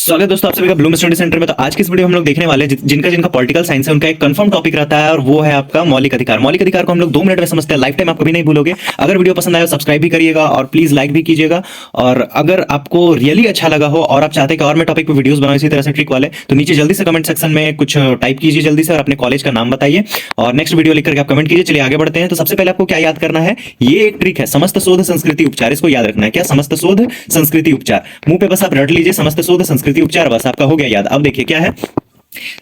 स्वागत है दोस्तों आप सभी का ब्लूम स्टडी सेंटर में। तो आज की इस वीडियो में हम लोग देखने वाले हैं जिनका जिनका पॉलिटिकल साइंस है उनका एक कंफर्म टॉपिक रहता है और वो है आपका मौलिक अधिकार। मौलिक अधिकार को हम लोग 2 मिनट में समझते हैं, लाइफ टाइम आप कभी नहीं भूलोगे। अगर वीडियो पसंद आया सब्सक्राइब भी करिएगा और प्लीज लाइक भी कीजिएगा। और अगर आपको रियली अच्छा लगा हो और आप चाहते हैं कि और मैं टॉपिक पे वीडियोस बनाऊं इसी तरह से ट्रिक वाले, तो नीचे जल्दी से कमेंट सेक्शन में कुछ टाइप कीजिए जल्दी से और अपने कॉलेज का नाम बताइए और नेक्स्ट वीडियो लिख करके आप कमेंट कीजिए। चलिए आगे बढ़ते हैं। तो सबसे पहले आपको क्या याद करना है, ये एक ट्रिक है, समस्त शोध संस्कृति उपचार। इसको याद रखना है। क्या? समस्त शोध संस्कृति उपचार। मुंह पे बस आप रट लीजिए समस्त शोध संस्कृति उपचार, बस आपका हो गया याद। अब देखिए क्या है,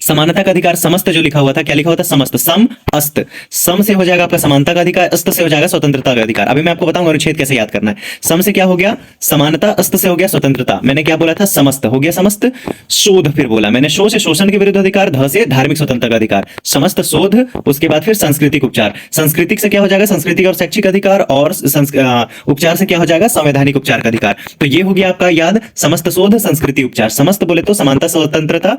समानता का अधिकार। समस्त जो लिखा हुआ था, क्या लिखा हुआ था? समस्त। सम अस्त, सम से हो जाएगा आपका समानता का अधिकार, अस्त से हो जाएगा स्वतंत्रता का अधिकार। अभी मैं आपको बताऊंगा अनुच्छेद कैसे याद करना है। सम से क्या हो गया? समानता, अस्त से हो गया स्वतंत्रता। मैंने क्या बोला था? समस्त हो गया समस्त। शोध फिर बोला मैंने, शो से शोषण के विरुद्ध अधिकार, ध से धार्मिक स्वतंत्रता का अधिकार, समस्त शोध। उसके बाद फिर सांस्कृतिक उपचार। सांस्कृतिक से क्या हो जाएगा? सांस्कृतिक और शैक्षिक अधिकार, और उपचार से क्या हो जाएगा? संवैधानिक उपचार का अधिकार। तो ये हो गया आपका याद, समस्त शोध संस्कृति उपचार। समस्त बोले तो समानता, स्वतंत्रता,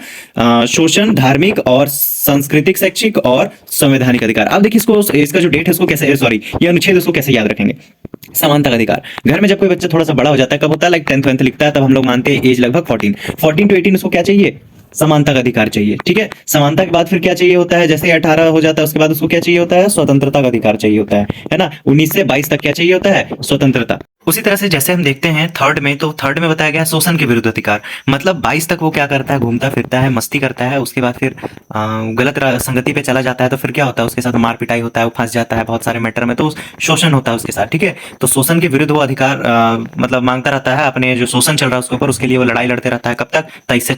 शोषण, धार्मिक और सांस्कृतिक, शैक्षिक और संवैधानिक अधिकार। अब देखिए इसको, इसका जो डेट है उसको कैसे, सॉरी ये अनुच्छेद उसको कैसे याद रखेंगे। समानता का अधिकार, घर में जब कोई बच्चा थोड़ा सा बड़ा हो जाता है, कब होता है? लाइक 10th लिखता है, तब हम लोग मानते हैं एज लगभग 14 to 18 उसको क्या चाहिए? समानता का अधिकार चाहिए। ठीक है, समानता के बाद फिर क्या चाहिए होता है? जैसे 18 हो जाता है उसके बाद उसको क्या चाहिए होता है? स्वतंत्रता का अधिकार चाहिए होता है ना। 19 से 22 तक क्या चाहिए होता है? स्वतंत्रता। उसी तरह से जैसे हम देखते हैं थर्ड में, तो थर्ड में बताया गया शोषण के विरुद्ध अधिकार। मतलब 22 तक वो क्या करता है? घूमता फिरता है, मस्ती करता है, उसके बाद फिर गलत संगति पे चला जाता है, तो फिर क्या होता है? उसके साथ मार पिटाई होता है, वो फंस जाता है बहुत सारे मैटर में, तो शोषण होता है उसके साथ। ठीक है, तो शोषण के विरुद्ध वो अधिकार मतलब मांगता रहता है, अपने जो शोषण चल रहा है उसके ऊपर, उसके लिए वो लड़ाई लड़ते रहता है। कब तक? 23 से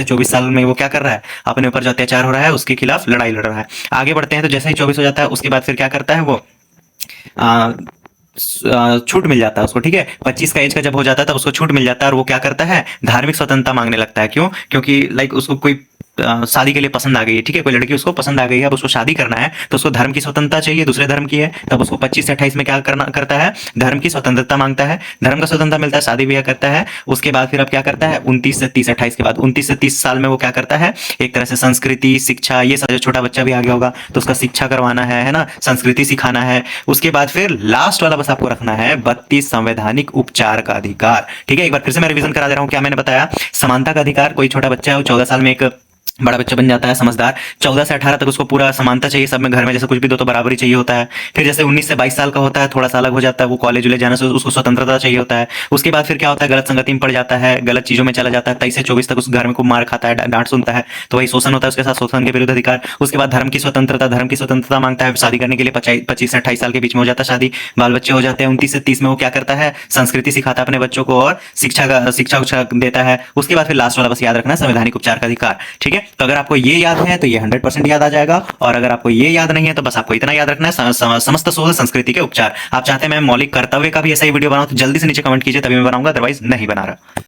24 साल में वो क्या कर रहा है? अपने ऊपर जो अत्याचार हो रहा है उसके खिलाफ लड़ाई लड़ रहा है। आगे बढ़ते हैं, तो जैसे ही 24 हो जाता है उसके बाद फिर क्या करता है वो? छूट मिल जाता है उसको। ठीक है, 25 का एज का जब हो जाता है तब उसको छूट मिल जाता है और वो क्या करता है? धार्मिक स्वतंत्रता मांगने लगता है। क्यों? क्योंकि लाइक उसको कोई शादी के लिए पसंद आ गई है। ठीक है, कोई लड़की उसको पसंद आ गई है, अब उसको शादी करना है, तो उसको धर्म की स्वतंत्रता चाहिए, दूसरे धर्म की है, तब उसको 25 से 28 में क्या करता है? धर्म की स्वतंत्रता मांगता है, धर्म का स्वतंत्रता मिलता है, शादी ब्याह करता है। उसके बाद फिर अब क्या करता है? 29 से 30, 28 के बाद 29 से 30 साल में वो क्या करता है? एक तरह से संस्कृति, शिक्षा, ये सब, जो छोटा बच्चा भी आ गया होगा तो उसका शिक्षा करवाना है ना, संस्कृति सिखाना है। उसके बाद फिर लास्ट वाला बस आपको रखना है 32 संवैधानिक उपचार का अधिकार। ठीक है, एक बार फिर से मैं रिवीजन करा दे रहा हूं। क्या मैंने बताया? समानता का अधिकार, कोई छोटा बच्चा है वो 14 साल में एक बड़ा बच्चा बन जाता है, समझदार। 14 से 18 तक उसको पूरा समानता चाहिए सब में, घर में जैसे कुछ भी दो तो बराबरी चाहिए होता है। फिर जैसे 19 से 22 साल का होता है, थोड़ा सा अलग हो जाता है, वो कॉलेज ले जाने से उसको स्वतंत्रता चाहिए होता है। उसके बाद फिर क्या होता है? गलत संगति में पड़ जाता है, गलत चीजों में चला जाता है। 23 से 24 तक उस घर में खूब मार खाता है, डांट सुनता है, तो वही शोषण होता है उसके साथ, शोषण के विरुद्ध अधिकार। उसके बाद धर्म की स्वतंत्रता, धर्म की स्वतंत्रता मांगता है, शादी करने के लिए 25 से 28 साल के बीच में हो जाता है शादी, बाल बच्चे हो जाते हैं। 29 से 30 में वो क्या करता है? संस्कृति सिखाता है अपने बच्चों को और शिक्षा देता है। उसके बाद फिर लास्ट वाला बस याद रखना, संवैधानिक उपचार का अधिकार। ठीक है, तो अगर आपको ये याद है तो ये 100% याद आ जाएगा, और अगर आपको ये याद नहीं है तो बस आपको इतना याद रखना है, समस्त शोध संस्कृति के उपचार। आप चाहते हैं मैं मौलिक कर्तव्य का भी ऐसा ही वीडियो बनाऊं तो जल्दी से नीचे कमेंट कीजिए, तभी मैं बनाऊंगा, अदरवाइज नहीं बना रहा।